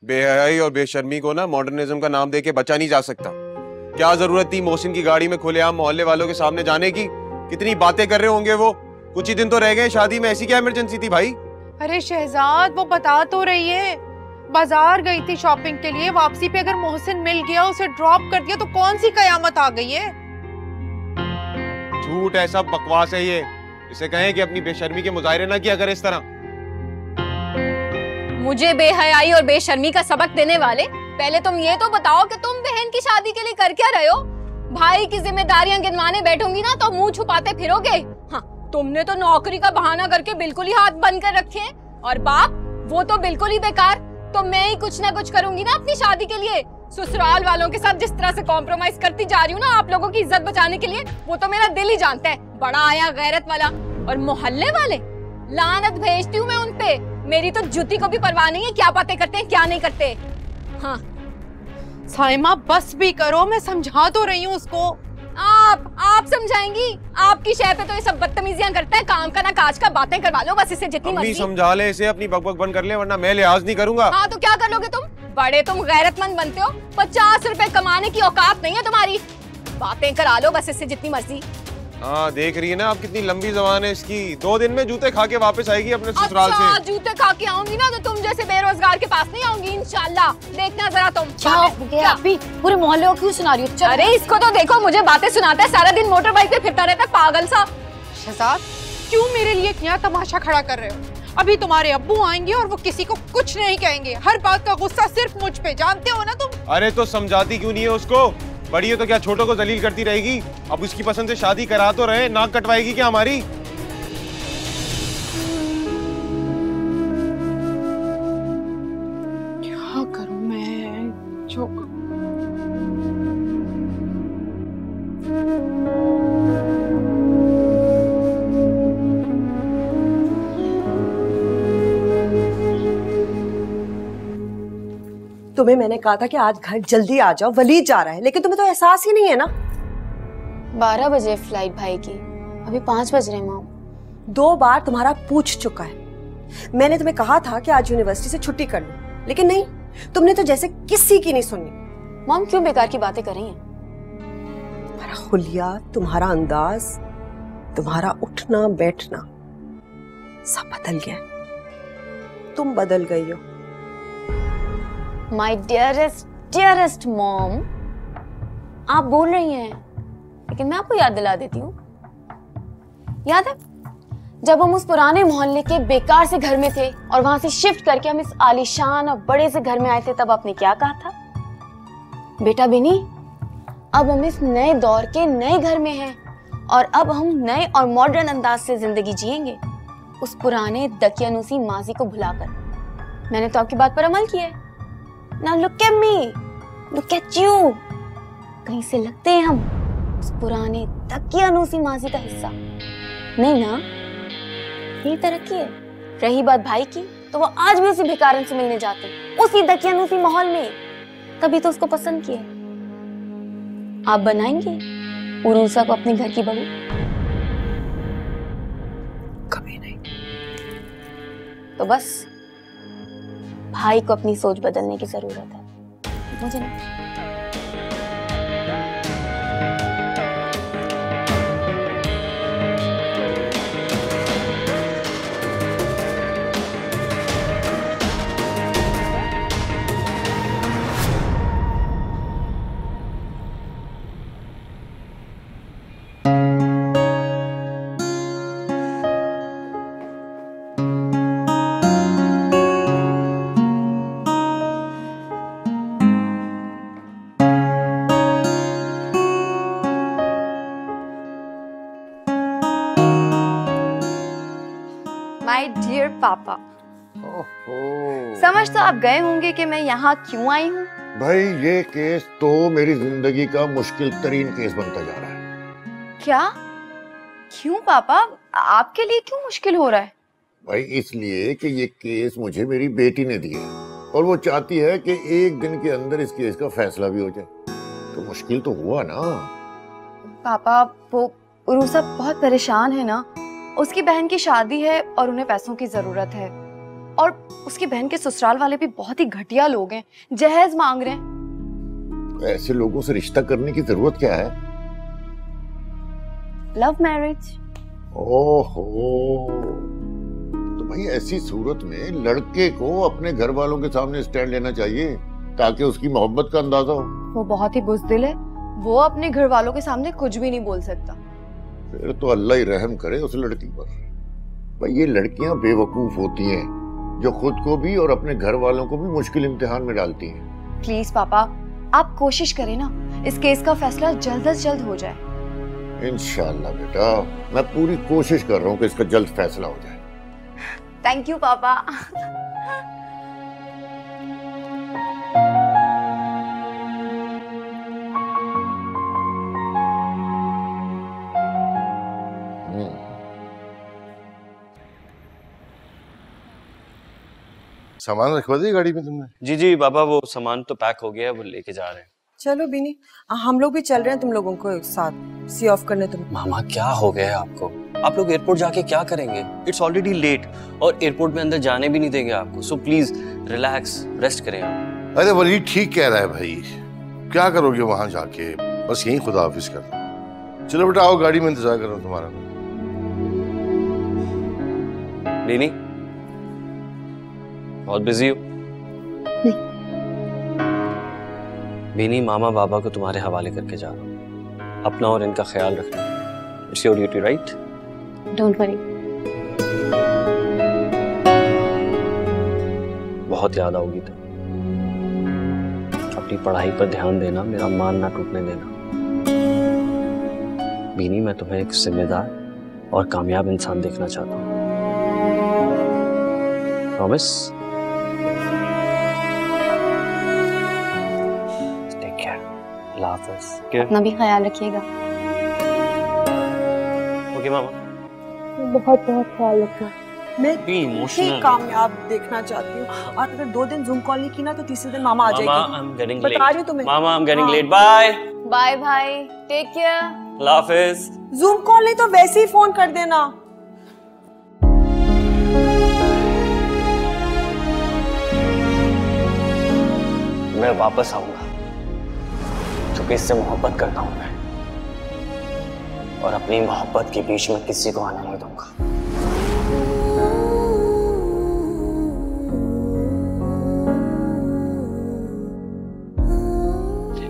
बेहयाई और बेशर्मी को ना मॉडर्निज्म का नाम देके बचा नहीं जा सकता। क्या जरूरत थी मोहसिन की गाड़ी में खुलेआम मोहल्ले वालों के सामने जाने की? कितनी बातें कर रहे होंगे वो। कुछ ही दिन तो रह गए शादी में, ऐसी क्या इमरजेंसी थी भाई? अरे शहजाद, वो बता तो रही है, बाजार गई थी शॉपिंग के लिए, वापसी पे अगर मोहसिन मिल गया, उसे ड्रॉप कर दिया तो कौन सी कयामत आ गई है? झूठ है, सब बकवास है ये। इसे कहें कि अपनी बेशर्मी के मुजाहरे ना किया करे इस तरह। मुझे बेहयाई और बेशर्मी का सबक देने वाले, पहले तुम ये तो बताओ कि तुम बहन की शादी के लिए कर क्या रहे हो? भाई की जिम्मेदारियां गिनवाने बैठूंगी ना तो मुंह छुपाते फिरोगे। हाँ, तुमने तो नौकरी का बहाना करके बिल्कुल ही हाथ बंद कर रखे हैं, और बाप वो तो बिल्कुल ही बेकार। तो मैं ही कुछ ना कुछ करूंगी ना अपनी शादी के लिए। ससुराल वालों के साथ जिस तरह से कॉम्प्रोमाइज करती जा रही हूँ ना आप लोगों की इज्जत बचाने के लिए, वो तो मेरा दिल ही जानता है। बड़ा आया गैरत वाला। और मोहल्ले वाले, लानत भेजती हूँ मैं उनपे। मेरी तो जूती को भी परवाह नहीं है क्या बातें करते हैं क्या नहीं करते। हाँ साइमा बस भी करो, मैं समझा तो रही हूँ उसको। आप समझाएंगी? आपकी शय पे तो ये सब बदतमीजियां करता है, काम का ना काज का। बातें करवा लो बस इससे जितनी मर्जी। समझा ले इसे, अपनी बकबक बंद कर ले, वरना मैं लिहाज नहीं करूंगा। हाँ तो क्या कर लोगे तुम? बड़े तुम गैरतमंद बनते हो, 50 रुपए कमाने की औकात नहीं है तुम्हारी। बातें करा लो बस इससे जितनी मर्जी। हाँ देख रही है ना आप कितनी लंबी जबान है इसकी। 2 दिन में जूते खा के वापस आएगी अपने ससुराल से। जूते खा के आऊंगी ना तो तुम जैसे बेरोजगार के पास नहीं आऊंगी इंशाल्लाह। देखना जरा तुम। क्या अभी पूरे मोहल्ले को क्यों सुना रही हो? अरे इसको तो देखो, मुझे बातें सुनाता है, सारा दिन मोटर बाइक पे फिरता रहता है पागल सा। शहजाद, क्यों मेरे लिए क्या तमाशा खड़ा कर रहे हो? अभी तुम्हारे अब्बू आएंगे और वो किसी को कुछ नहीं कहेंगे। हर बात का गुस्सा सिर्फ मुझ पे, जानते हो ना तुम। अरे तो समझाती क्यों नहीं है उसको? बड़ी है तो क्या छोटों को जलील करती रहेगी? अब उसकी पसंद से शादी करा तो रहे, नाक कटवाएगी क्या हमारी? क्या करूं मैं? जो तुम्हें मैंने कहा था कि आज घर जल्दी आ जाओ, वलीद जा रहा है, लेकिन तुम्हें तो एहसास ही नहीं है ना। 12 बजे फ्लाइट भाई की, अभी 5 बज रहे मॉम। 2 बार तुम्हारा पूछ चुका है। मैंने तुम्हें कहा था कि आज यूनिवर्सिटी से छुट्टी कर लो, लेकिन नहीं, तुमने तो जैसे किसी की नहीं सुननी। मॉम क्यों बेकार की बातें कर रही हैं? तुम्हारा हुलिया, तुम्हारा अंदाज, तुम्हारा उठना बैठना सब बदल गया। तुम बदल गई हो। माय डियरेस्ट मॉम, आप बोल रही हैं, लेकिन मैं आपको याद दिला देती हूँ। याद है जब हम उस पुराने मोहल्ले के बेकार से घर में थे और वहां से शिफ्ट करके हम इस आलीशान और बड़े से घर में आए थे, तब आपने क्या कहा था? बेटा बिनी, अब हम इस नए दौर के नए घर में हैं और अब हम नए और मॉडर्न अंदाज से जिंदगी जिएंगे, उस पुराने दकियानूसी माजी को भुलाकर। मैंने तो आपकी बात पर अमल किया है। Now look at me, look at you. कहीं से लगते हैं हम उस पुराने दकियानूसी माजी का हिस्सा? नहीं ना, यही तरक्की है। रही बात भाई की, तो वो आज भी उसी भिखारन से मिलने जाते हैं, उसी दकियानूसी माहौल में। तभी तो उसको पसंद किया। आप बनाएंगे उरूसा को अपने घर की बहू? कभी नहीं। तो बस भाई को अपनी सोच बदलने की जरूरत है, मुझे नहीं। माय डियर पापा, समझ तो आप गए होंगे कि मैं यहाँ क्यों आई हूँ। भाई ये केस तो मेरी जिंदगी का मुश्किल तरीन केस बनता जा रहा है। क्या? क्यों पापा, आपके लिए क्यों मुश्किल हो रहा है? भाई इसलिए कि ये केस मुझे मेरी बेटी ने दिया और वो चाहती है कि एक दिन के अंदर इस केस का फैसला भी हो जाए, तो मुश्किल तो हुआ ना। पापा वो उरूसा बहुत परेशान है ना। उसकी बहन की शादी है और उन्हें पैसों की जरूरत है, और उसकी बहन के ससुराल वाले भी बहुत ही घटिया लोग हैं, जहेज मांग रहे हैं। ऐसे लोगों से रिश्ता करने की जरूरत क्या है? Love marriage. ओहो, तो भाई ऐसी सूरत में लड़के को अपने घर वालों के सामने स्टैंड लेना चाहिए ताकि उसकी मोहब्बत का अंदाजा हो। वो बहुत ही बुज़दिल है, वो अपने घर वालों के सामने कुछ भी नहीं बोल सकता। फिर तो अल्लाह ही रहम करे उस लड़की पर। भाई ये लड़कियां बेवकूफ होती हैं जो खुद को भी और अपने घर वालों को भी मुश्किल इम्तिहान में डालती हैं। प्लीज पापा, आप कोशिश करें ना, इस केस का फैसला जल्द से जल्द हो जाए। इंशाल्लाह बेटा, मैं पूरी कोशिश कर रहा हूँ कि इसका जल्द फैसला हो जाए। थैंक यू पापा। सामान रखवा दिया गाड़ी में तुमने? जी जी बाबा, वो सामान तो पैक हो गया है, वो लेके जा रहे हैं। चलो बीनी, हम लोग भी चल रहे हैं तुम लोगों को साथ सी ऑफ करने। तुम मामा क्या हो गया है आपको? आप लोग एयरपोर्ट जाके क्या करेंगे? इट्स ऑलरेडी लेट और एयरपोर्ट में अंदर जाने भी नहीं देंगे आपको, सो प्लीज रिलैक्स, रेस्ट करें आप। अरे वलीद ठीक कह रहा है भाई, क्या करोगे वहां जाके, बस यही खुदा हाफिज कर दो। चलो बेटा आओ, गाड़ी में इंतजार कर रहा हूँ तुम्हारा। बीनी बहुत बिजी हो? बीनी, मामा बाबा को तुम्हारे हवाले करके जा रहा हूँ, अपना और इनका ख्याल रखना। It's your duty, right? Don't worry. बहुत याद आओगी तो अपनी पढ़ाई पर ध्यान देना, मेरा मान ना टूटने देना। बीनी, मैं तुम्हें एक जिम्मेदार और कामयाब इंसान देखना चाहता हूँ। प्रॉमिस? अपना भी ख्याल रखिएगा। ओके मामा। बहुत बहुत ख्याल रखना। मैं इमोशनल कामयाब देखना चाहती हूँ, और अगर 2 दिन जूम कॉल नहीं की ना तो तीसरे दिन मामा आ जाएगी। बता रही हूँ तुम्हें। मामा, I'm getting late. Bye. Bye भाई, टेक केयर। अल्लाह हाफिज। जूम कॉल नहीं तो वैसे ही फोन कर देना। मैं वापस आऊंगा, क्योंकि इससे मोहब्बत करता हूं मैं, और अपनी मोहब्बत के बीच में किसी को आने नहीं दूंगा।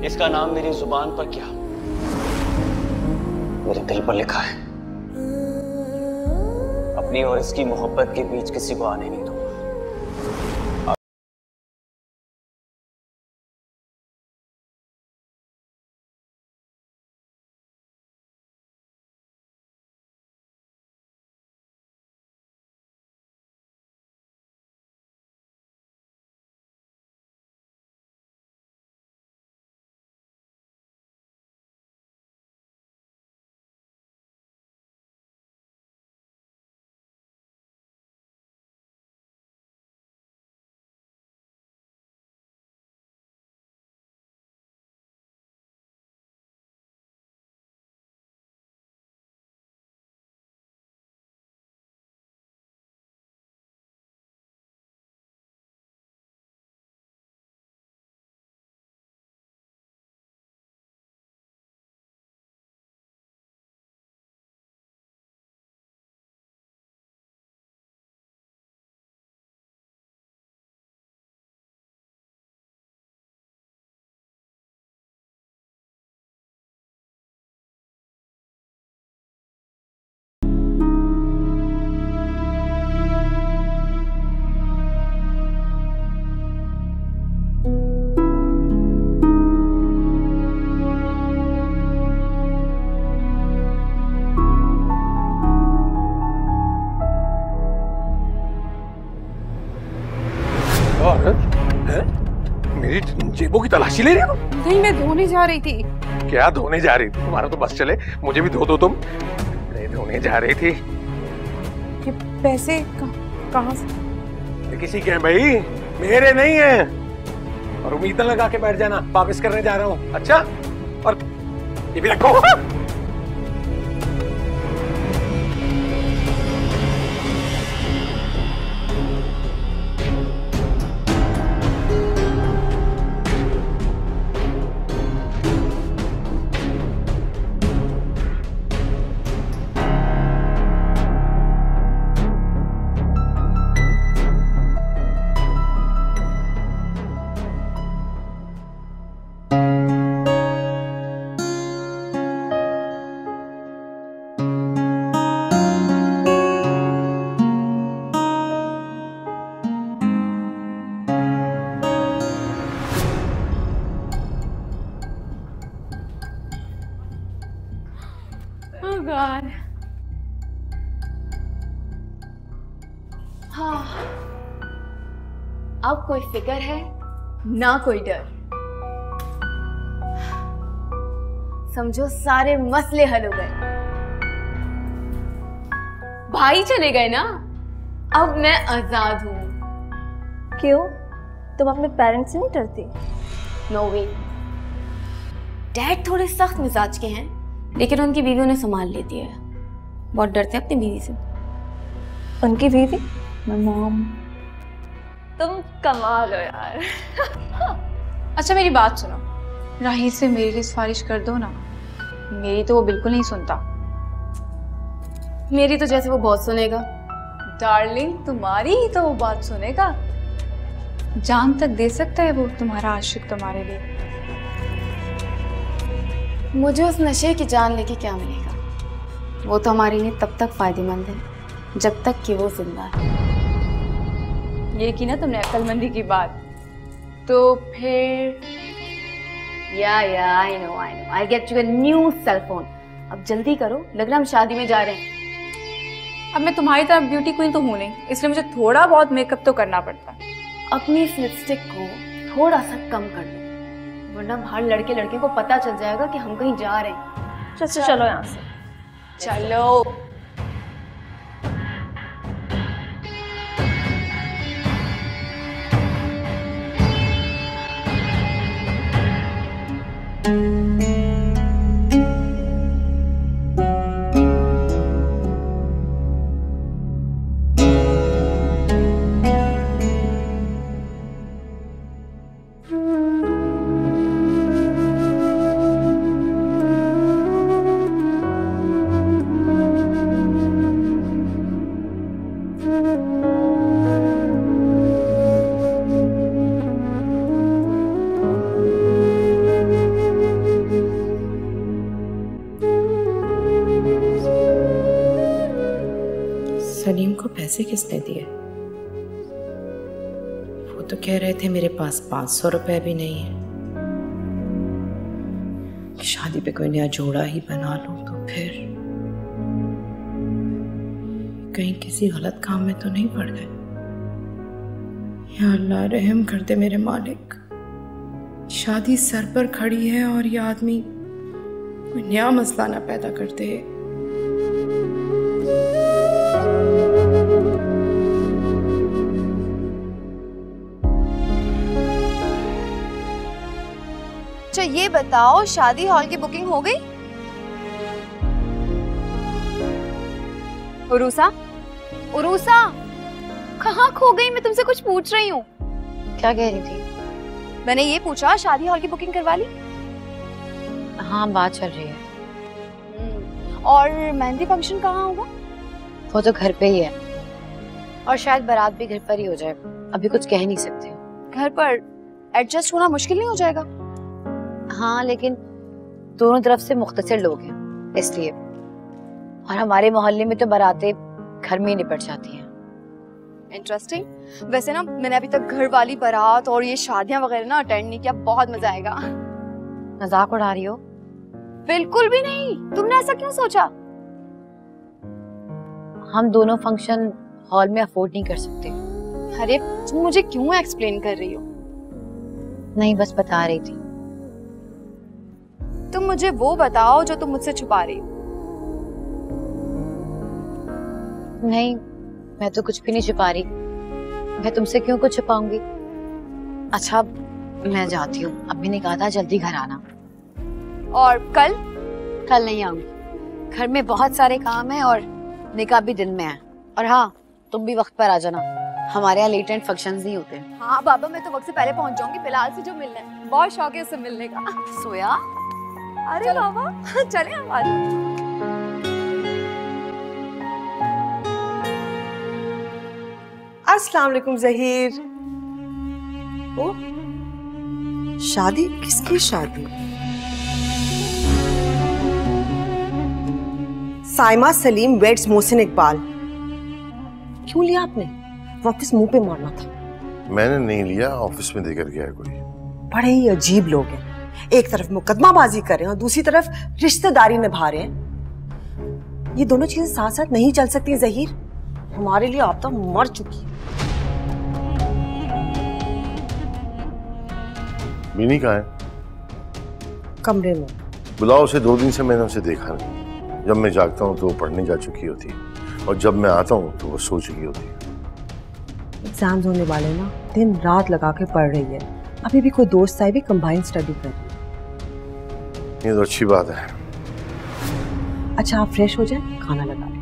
इसका नाम मेरी जुबान पर क्या, मेरे दिल पर लिखा है। अपनी और इसकी मोहब्बत के बीच किसी को आने नहीं दूंगा। मेरी जेबों की तलाशी ले रही हो? नहीं, मैं धोने जा रही थी। क्या धोने जा रही थी? तुम्हारा तो बस चले, मुझे भी धो दो तुम। नहीं, धोने जा रही थी। ये पैसे कहाँ से? ये किसी के हैं भाई, मेरे नहीं हैं। और उम्मीद लगा के बैठ जाना, वापस करने जा रहा हूँ। अच्छा, और ये भी रखो। यार। हाँ, अब कोई फिक्र है ना कोई डर। समझो सारे मसले हल हो गए। भाई चले गए ना, अब मैं आजाद हूँ। क्यों? तुम अपने पेरेंट्स से नहीं डरती? नो वे। डैड थोड़े सख्त मिजाज के हैं, लेकिन उनकी बीवी उन्हें संभाल लेती है। बहुत डरते हैं अपनी बीवी से। उनकी बीवी? मॉम। तुम कमाल हो यार। अच्छा मेरी बात सुनो, राहील से मेरे लिए सिफारिश कर दो ना। मेरी तो वो बिल्कुल नहीं सुनता। मेरी तो जैसे वो बहुत सुनेगा। डार्लिंग तुम्हारी ही तो वो बात सुनेगा। जान तक दे सकता है वो तुम्हारा आशिक तुम्हारे लिए। मुझे उस नशे की जान लेके क्या मिलेगा? वो तो हमारे लिए तब तक फायदेमंद है जब तक कि वो जिंदा है। ये की ना तुमने अक्लमंदी की बात। तो फिर I know I get you a new cell phone. अब जल्दी करो, लग रहा हम शादी में जा रहे हैं। अब मैं तुम्हारी तरह ब्यूटी क्वीन तो हूँ नहीं, इसलिए मुझे थोड़ा बहुत मेकअप तो करना पड़ता है। अपनी इस लिपस्टिक को थोड़ा सा कम कर लो, वरना बाहर लड़के को पता चल जाएगा कि हम कहीं जा रहे हैं। चलो यहाँ से। चलो। सलीम को पैसे किसने दिए? वो तो कह रहे थे मेरे पास 500 रुपए भी नहीं है। शादी पे कोई नया जोड़ा ही बना लूं तो फिर कहीं किसी गलत काम में तो नहीं पड़ गए। या अल्लाह रहम कर दे मेरे मालिक। शादी सर पर खड़ी है और ये आदमी कोई नया मसला ना पैदा कर दे। अच्छा ये बताओ, शादी हॉल की बुकिंग हो गई? उरूसा कहाँ खो गई? मैं तुमसे कुछ पूछ रही हूँ। क्या कह रही थी? मैंने ये पूछा, शादी हॉल की बुकिंग करवा ली? हाँ, बात चल रही है। और मेहंदी फंक्शन कहाँ होगा? वो तो घर पे ही है, और शायद बारात भी घर पर ही हो जाए। अभी कुछ कह नहीं सकते। घर पर एडजस्ट होना मुश्किल नहीं हो जाएगा? हाँ, लेकिन दोनों तरफ से मुख्तसर लोग हैं इसलिए, और हमारे मोहल्ले में तो बारातें घर में ही निपट जाती हैं। इंटरेस्टिंग। वैसे ना मैंने अभी तक घर वाली बारात और ये शादियां वगैरह ना अटेंड नहीं किया। बहुत मजा आएगा। मजाक उड़ा रही हो? बिल्कुल भी नहीं। तुमने ऐसा क्यों सोचा? हम दोनों फंक्शन हॉल में अफोर्ड नहीं कर सकते। अरे तुम मुझे क्यों एक्सप्लेन कर रही हो? नहीं, बस बता रही थी। तुम मुझे वो बताओ जो तुम मुझसे छुपा रही हो। नहीं, मैं तो कुछ भी नहीं छुपा रही। मैं तुमसे क्यों कुछ छुपाऊंगी? अच्छा, मैं जाती हूँ। अभी ने कहा था जल्दी घर आना। और कल? कल नहीं आऊंगी। घर में बहुत सारे काम है और निकाह भी दिन में है। और हाँ, तुम भी वक्त पर आ जाना। हमारे यहाँ लेट एंड फंक्शंस नहीं होते। हाँ बाबा, मैं तो वक्त से पहले पहुँच जाऊंगी। फिलहाल से जो मिलना है, बहुत शौक है उससे मिलने का। सोया? अरे बाबा चले हम आ जाओ। अस्सलाम वालेकुम ज़हीर। ओ, शादी? किसकी शादी? साइमा सलीम वेड्स मोहसिन इकबाल। क्यों लिया आपने? वापस मुंह पे मारना था। मैंने नहीं लिया, ऑफिस में देकर गया कोई। बड़े ही अजीब लोग हैं। एक तरफ मुकदमाबाजी कर रहे हैं और दूसरी तरफ रिश्तेदारी निभा रहे हैं। ये दोनों चीजें साथ साथ नहीं चल सकती ज़हीर। हमारे लिए आप तो मर चुकी है। मिनी कहाँ है? कमरे में। बुलाओ उसे, 2 दिन से मैंने उसे देखा नहीं। जब मैं जागता हूँ तो वो पढ़ने जा चुकी होती है और जब मैं आता हूँ तो वो सो चुकी होती है। एग्जाम्स होने वाले ना, दिन रात लगा के पढ़ रही है। अभी भी कोई दोस्त आए भी कंबाइंड स्टडी कर रही है। ये तो अच्छी बात है। अच्छा आप फ्रेश हो जाए, खाना लगा लें।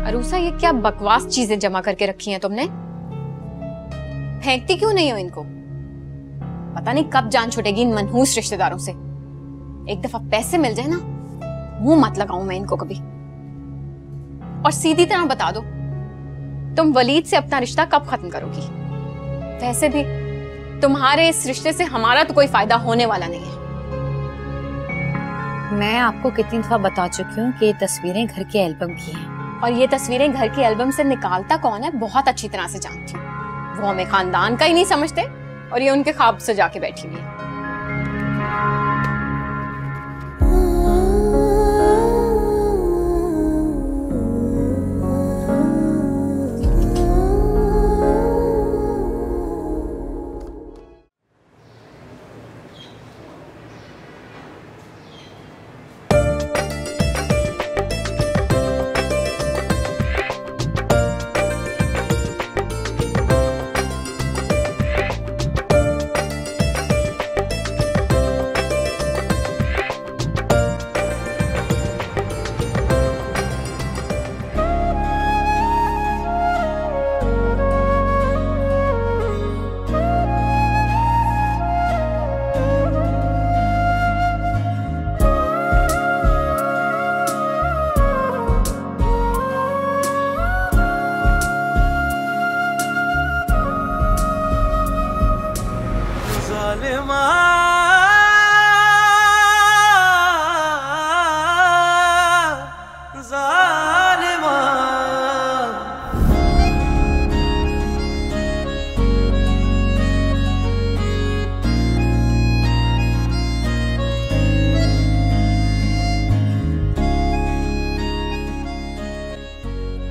अरूसा, ये क्या बकवास चीजें जमा करके रखी हैं तुमने? फेंकती क्यों नहीं हो इनको? पता नहीं कब जान छूटेगी इन मनहूस रिश्तेदारों से। एक दफा पैसे मिल जाए ना, मुंह मत लगाऊं मैं इनको कभी। और सीधी तरह बता दो, तुम वलीद से अपना रिश्ता कब खत्म करोगी? वैसे भी तुम्हारे इस रिश्ते से हमारा तो कोई फायदा होने वाला नहीं है। मैं आपको कितनी दफा बता चुकी हूँ कि ये तस्वीरें घर के एल्बम की हैं। और ये तस्वीरें घर के एल्बम से निकालता कौन है बहुत अच्छी तरह से जानती हूँ। वो हमें खानदान का ही नहीं समझते और ये उनके ख्वाब सजा के बैठी हुई है।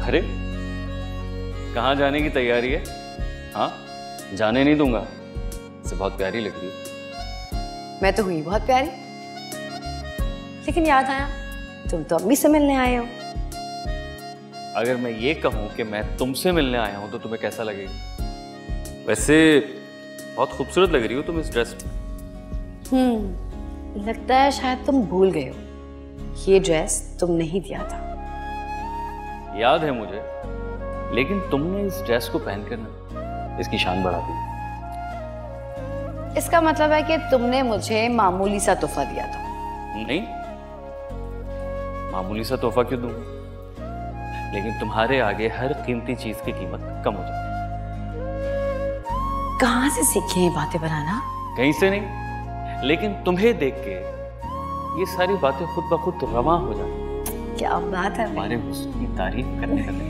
अरे कहाँ जाने की तैयारी है? हाँ, जाने नहीं दूंगा। से बहुत प्यारी लग रही है। मैं तो हुई बहुत प्यारी, लेकिन याद आया तुम तो अम्मी से मिलने आए हो। अगर मैं ये कहूँ कि मैं तुमसे मिलने आया हूँ तो तुम्हें कैसा लगेगा? वैसे बहुत खूबसूरत लग रही हो तुम इस ड्रेस में। लगता है शायद तुम भूल गए हो, ये ड्रेस तुमने ही दिया था। याद है मुझे, लेकिन तुमने इस ड्रेस को पहनकर ना इसकी शान बढ़ा दी। इसका मतलब है कि तुमने मुझे मामूली सा तोहफा दिया था। नहीं, मामूली सा तोहफा क्यों दूंगा? लेकिन तुम्हारे आगे हर कीमती चीज की कीमत कम हो जाती है। कहाँ से सीखी है ये बातें बनाना? कहीं से नहीं, लेकिन तुम्हें देख के ये सारी बातें खुद ब खुद रवां हो जाती। क्या बात है, हमारे हुस्न की तारीफ करने लगे।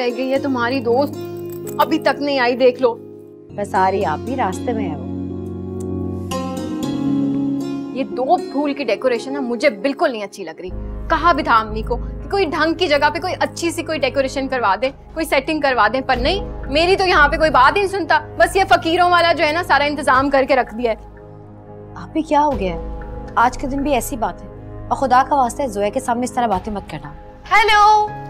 रह गई है तुम्हारी दोस्त, अभी तक नहीं आई, देख लो। बस आ रही, आप भी रास्ते में है वो। ये 2 फूल की डेकोरेशन ना मुझे बिल्कुल नहीं अच्छी लग रही। कहा भी था अम्मी को कि कोई ढंग की जगह पे कोई अच्छी सी कोई डेकोरेशन करवा दे, कोई सेटिंग करवा दे, पर नहीं, मेरी तो यहाँ पे कोई बात ही नहीं सुनता। बस ये फकीरों वाला जो है ना सारा इंतजाम करके रख दिया है। आप भी क्या हो गया है? आज के दिन भी ऐसी बात है, और खुदा का वास्ता है जोया के सामने इस तरह बातें मत करना। हेलो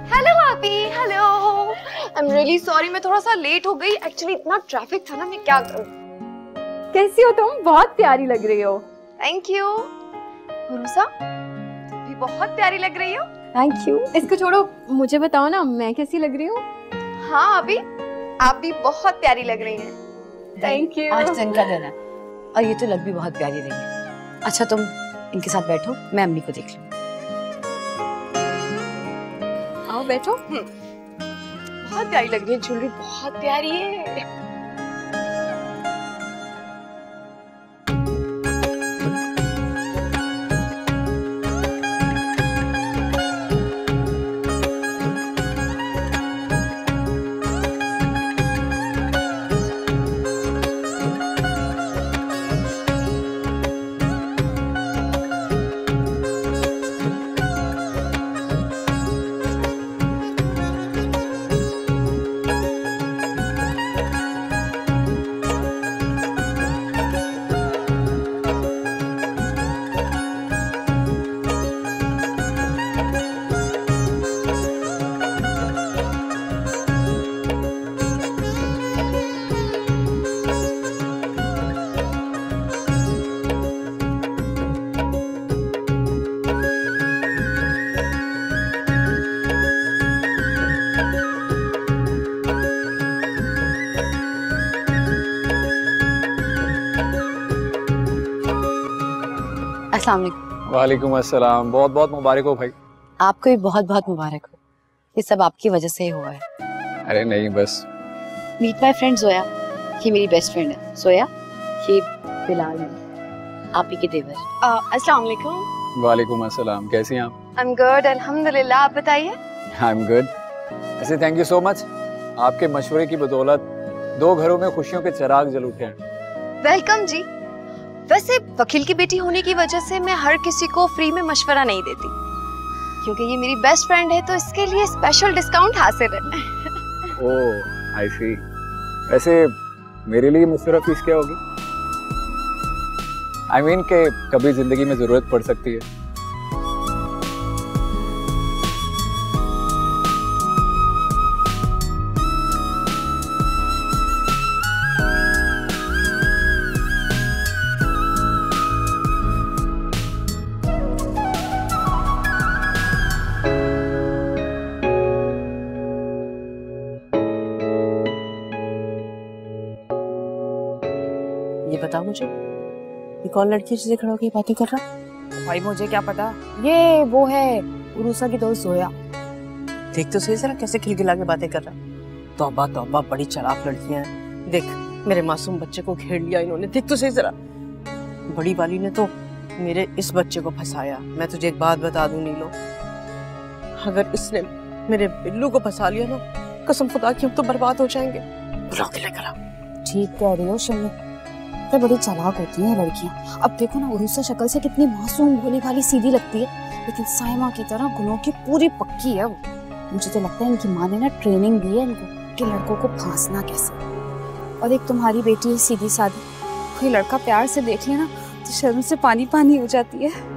हेलो भाभी, hello. I am really sorry, मैं थोड़ा सा लेट हो गई। एक्चुअली इतना ट्रैफिक था ना, मैं क्या करूं। कैसी हो तुम? बहुत प्यारी लग रही हो। Thank you. भरोसा, तुम भी बहुत प्यारी लग रही हो। Thank you. इसको छोड़ो, मुझे बताओ ना मैं कैसी लग रही हूँ? हाँ अभी आप भी बहुत प्यारी लग रही हैं। Thank you. आज दिन का दिन है और ये तो लग भी बहुत प्यारी रही है। अच्छा तुम इनके साथ बैठो, मैं अम्मी को देख लूं। आओ बैठो। बहुत प्यारी लग रही है, ज्वेलरी बहुत प्यारी है। अस्सलाम वालेकुम। वालेकुम अस्सलाम। बहुत बहुत मुबारक हो भाई। आपको भी बहुत बहुत मुबारक हो। ये सब आपकी वजह से ही हुआ है। अरे नहीं, बस मीट माय फ्रेंड जोया। ये मेरी बेस्ट फ्रेंड है जोया। ये बिलाल है, आप ही के देवर। अस्सलाम वालेकुम। वालेकुम अस्सलाम। कैसी हैं आप? आई एम गुड, अल्हम्दुलिल्लाह। आप बताइए। I am good. वैसे थैंक यू सो मच, आपके मशवरे की बदौलत 2 घरों में खुशियों के चिराग जल उठे हैं। वेलकम जी। वैसे वकील की बेटी होने की वजह से मैं हर किसी को फ्री में मशवरा नहीं देती, क्योंकि ये मेरी बेस्ट फ्रेंड है तो इसके लिए स्पेशल डिस्काउंट हासिल है। ओह आई सी। वैसे मेरे लिए मशवरा फीस क्या होगी? आई मीन के कभी जिंदगी में जरूरत पड़ सकती है। ये बताओ मुझे, ये कौन लड़की जिसे खड़ा होकर बातें कर रहा? भाई मुझे क्या पता, ये वो है उरूसा की दोस्त जोया। देख तो सही जरा कैसे खिलखिला के बातें कर रहा। तौबा तौबा, बड़ी चालाक लड़कियां हैं। देख मेरे मासूम बच्चे को घेर लिया इन्होंने। देख तो सही जरा, बड़ी वाली ने तो मेरे इस बच्चे को फंसाया। मैं तुझे एक बात बता दूं नीलो, अगर इसने मेरे बिल्लू को फंसा लिया ना, कसम खुदा की हम तो बर्बाद हो जाएंगे। बुलाओ के लेकर आओ। ठीक कह रही हो शम्मी, तो बड़ी चालाक होती हैं लड़कियां। अब देखो ना, उरूसा शक्ल से कितनी मासूम भोली भाली सीधी लगती है, लेकिन साइमा की तरह गुनों की पूरी पक्की है वो। मुझे तो लगता है इनकी माँ ने ना ट्रेनिंग दी है इनको कि लड़कों को फांसना कैसे। और एक तुम्हारी बेटी है सीधी सादी, कोई लड़का प्यार से देख लिया ना तो शर्म से पानी पानी हो जाती है।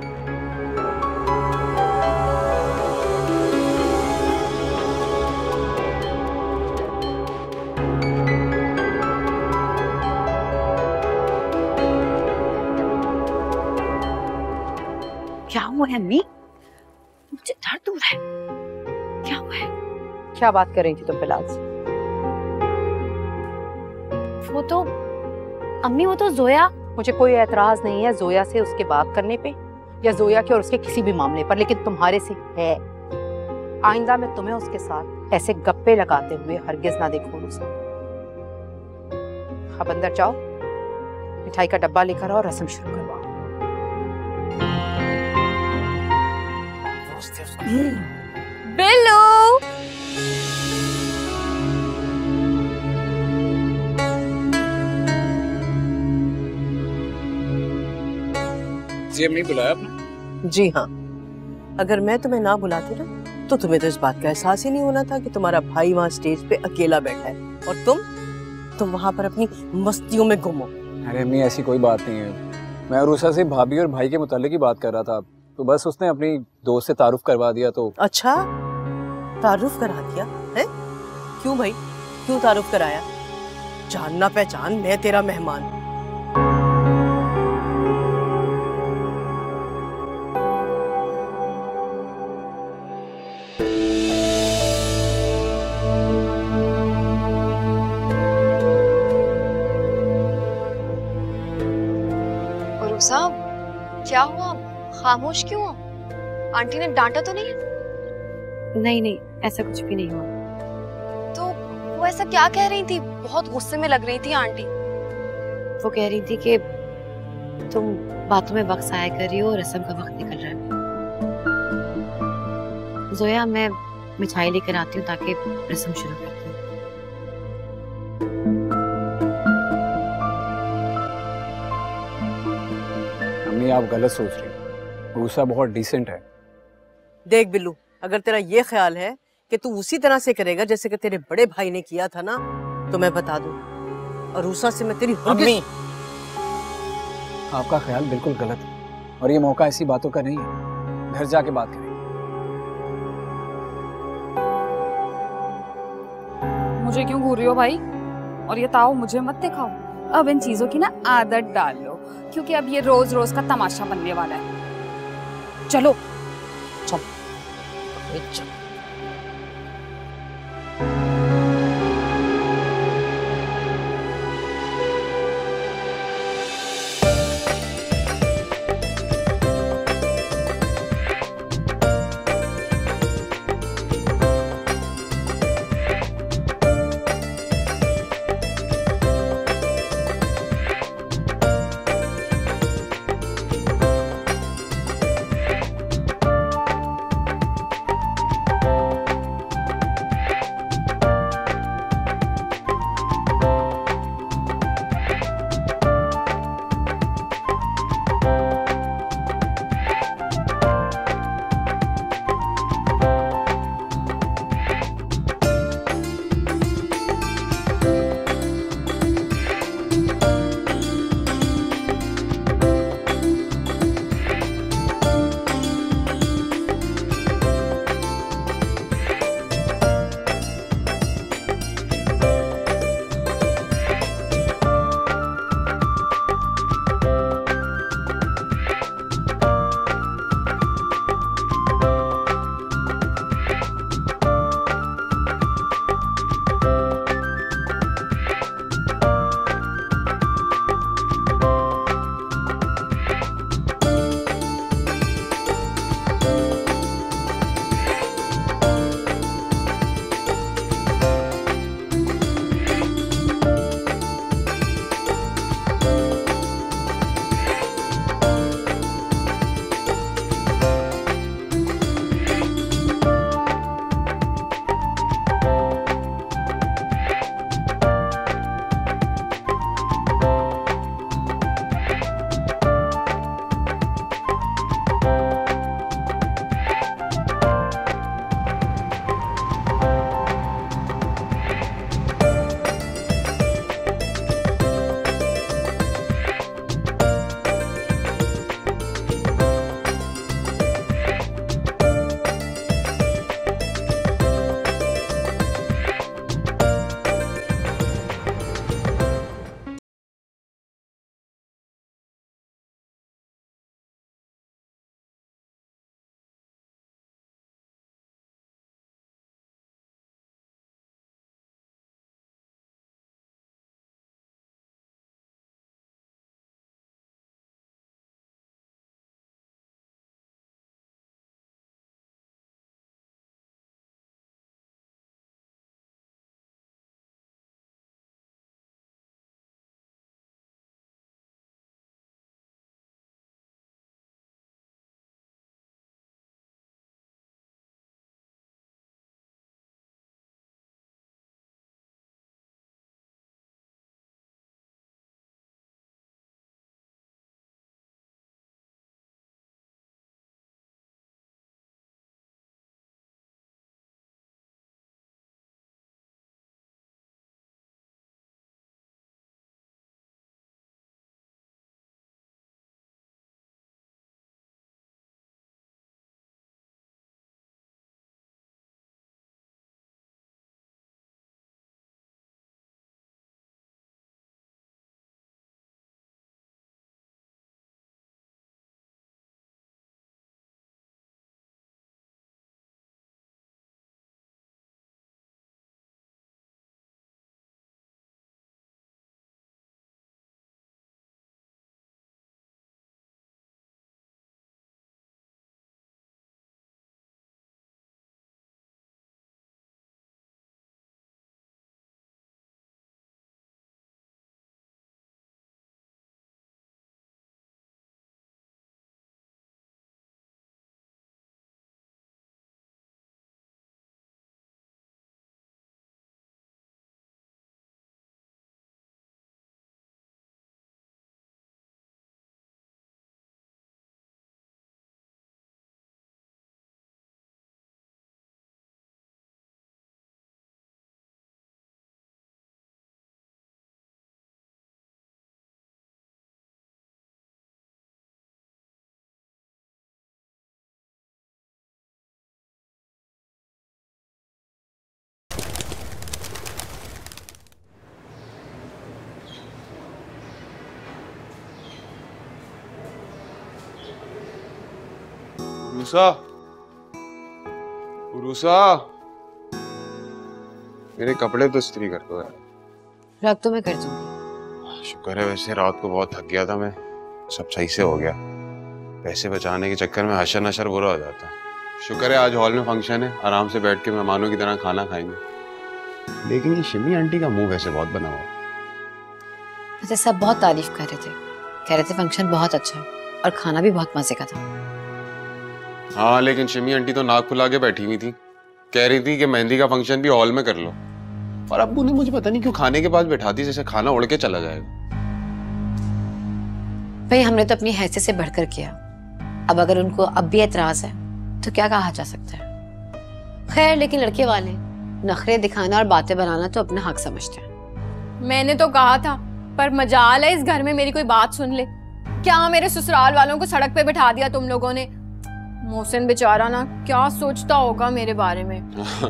क्या हुआ है अम्मी? मुझे दर्द हो रहा है। क्या हुआ है? क्या बात कर रही थी तुम बिलाल से? वो तो अम्मी, वो तो जोया। मुझे कोई एतराज नहीं है जोया से उसके बात करने पे या जोया के और उसके किसी भी मामले पर, लेकिन तुम्हारे से है। आइंदा मैं तुम्हें उसके साथ ऐसे गप्पे लगाते हुए हरगिज ना देखूं। अब अंदर जाओ, मिठाई का डब्बा लेकर आओ, रस्म शुरू करवाओ। बिल्लू, जी अम्मी बुलाया आपने? जी हाँ, अगर मैं तुम्हें ना बुलाती ना तो तुम्हें तो इस बात का एहसास ही नहीं होना था कि तुम्हारा भाई वहाँ स्टेज पे अकेला बैठा है और तुम वहाँ पर अपनी मस्तियों में गुम हो। अरे अम्मी ऐसी कोई बात नहीं है, मैं अरूसा से भाभी और भाई के मुतालिक ही बात कर रहा था, तो बस उसने अपनी दोस्त से तारुफ करवा दिया तो। अच्छा, तारुफ करा दिया है? क्यों भाई, क्यों तारुफ कराया? जानना पहचान, मैं तेरा मेहमान। साहब क्या हुआ, खामोश क्यों हो? आंटी ने डांटा तो नहीं? नहीं, ऐसा कुछ भी नहीं हुआ। तो वो ऐसा क्या कह रही थी? बहुत गुस्से में लग रही थी आंटी। वो कह रही थी कि तुम बातों में वक्त आया कर रही हो, रस्म का वक्त निकल रहा है। जोया, मैं मिठाई लेकर आती हूँ ताकि रस्म शुरू करती हूँ। अम्मी आप गलत सोच रही हो, अरूसा बहुत डिसेंट है। देख बिल्लू, अगर तेरा ये ख्याल है कि तू उसी तरह से करेगा जैसे कि तेरे बड़े भाई ने किया था ना, तो मैं बता दूं, अरूसा से मैं तेरी अम्मी, आपका ख्याल बिल्कुल गलत है और ये मौका ऐसी बातों का नहीं है, घर जाके बात करें। मुझे क्यों घूर रही हो भाई? और ये ताऊ मुझे मत दिखाओ। अब इन चीजों की ना आदत डाल लो, क्योंकि अब ये रोज रोज का तमाशा बनने वाला है। चलो चल, चल। उरुसा, उरुसा, मेरे कपड़े तो इस्त्री कर दो यार। रख तो मैं कर दूंगी। शुक्र है, वैसे रात को बहुत थक गया था मैं, सब सही से हो गया। पैसे बचाने के चक्कर में हशर नशर बुरा हो जाता है। शुक्र है आज हॉल में फंक्शन है, आराम से बैठ के मेहमानों की तरह खाना खाएंगे। लेकिन ये शिमी आंटी का मुंह वैसे बहुत बना हुआ। वैसे सब बहुत तारीफ कर रहे थे, कह रहे थे फंक्शन बहुत अच्छा और खाना भी बहुत मजे का था। हाँ, लेकिन शिमी आंटी तो नाक फुला के बैठी हुई थी, कह रही थी कि मेहंदी का फंक्शन भी हॉल में कर लो। और अब्बू ने मुझे पता नहीं क्यों खाने के पास बैठा दी, जैसे खाना उड़ के चला जाएगा। भाई हमने तो अपनी हैसियत से बढ़कर किया, अब अगर उनको अब भी एतराज है तो क्या कहा जा सकता है। खैर, लेकिन लड़के वाले नखरे दिखाना और बातें बनाना तो अपना हक समझते हैं। मैंने तो कहा था, पर मजाल है इस घर में मेरी कोई बात सुन ले। क्या मेरे ससुराल वालों को सड़क पे बिठा दिया तुम लोगों ने। मोहसिन बेचारा ना क्या सोचता होगा मेरे बारे में।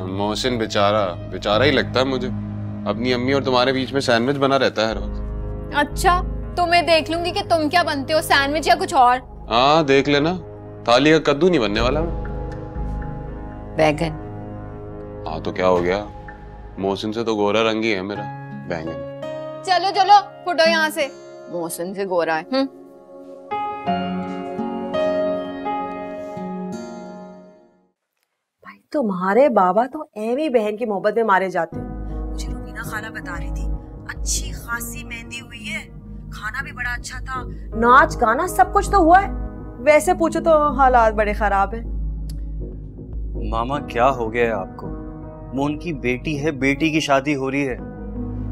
मोहसिन बेचारा ही लगता है मुझे। अपनी अम्मी और तुम्हारे बीच में सैंडविच बना रहता है हर वक्त। अच्छा, तो मैं देख लूंगी कि तुम क्या बनते हो, सैंडविच या कुछ और। हाँ, देख लेना, थाली का कद्दू नहीं बनने वाला। बैगन। हाँ तो क्या हो गया, मोहसिन से तो गोरा रंग ही है मेरा। बैंगन। चलो चलो फुटो यहाँ से, मोहसिन से गोरा है। भाई तुम्हारे बाबा तो एवी बहन की मोहब्बत में मारे जाते हैं। मुझे रुबीना खाला बता रही थी, अच्छी खासी मेहंदी हुई है, खाना भी बड़ा अच्छा था, नाच गाना सब कुछ तो हुआ है। वैसे पूछो तो हालात बड़े खराब हैं। मामा क्या हो गया है आपको? मोहन की बेटी है, बेटी की शादी हो रही है,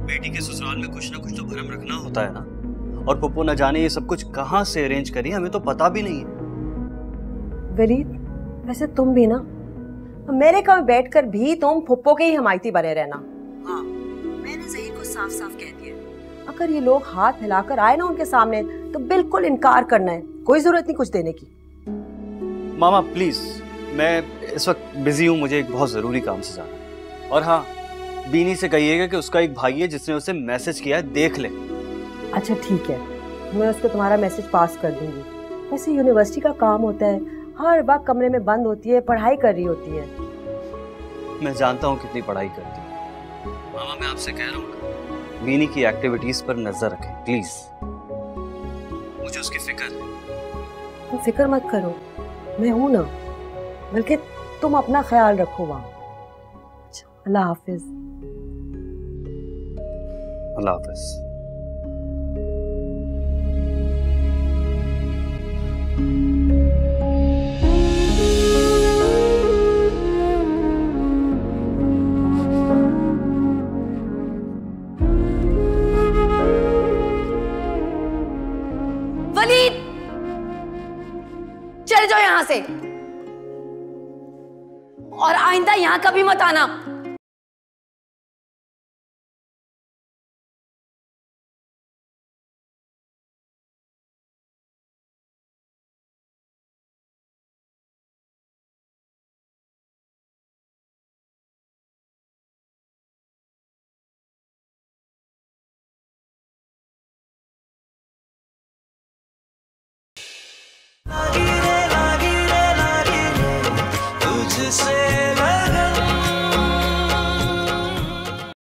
बेटी के ससुराल में कुछ ना कुछ तो भरम रखना होता है ना। और पप्पू न जाने ये सब कुछ कहाँ से अरेंज करी, हमें तो पता भी नहीं है। वलीद, वैसे तुम भी ना अमेरिका में बैठकर भी तुम फुप्पो के ही हमायती बने रहना। हाँ, मैंने ज़हीर को साफ साफ कह दिया, अगर ये लोग हाथ फैलाकर आए ना उनके सामने तो बिल्कुल इनकार करना है, कोई जरूरत नहीं कुछ देने की। मामा प्लीज, मैं इस वक्त बिजी हूँ, मुझे एक बहुत जरूरी काम से जाना है। और हाँ, बीनी से कहिएगा कि उसका एक भाई है जिसने उसे मैसेज किया है, देख ले। अच्छा ठीक है, मैं उसको तुम्हारा मैसेज पास कर दूंगी। वैसे यूनिवर्सिटी का काम होता है, हर वक्त कमरे में बंद होती है, पढ़ाई कर रही होती है। मैं जानता हूँ कितनी पढ़ाई करती है मामा, मैं आपसे कह रहा हूँ बीनी की एक्टिविटीज पर नजर रखें प्लीज, मुझे उसकी फिक्र है। तुम फिक्र मत करो, मैं हूं ना, बल्कि तुम अपना ख्याल रखो वहाँ। अल्लाह हाफिज। अल्लाह हाफिज। वलीद, चले जाओ यहाँ से और आइंदा यहाँ कभी मत आना।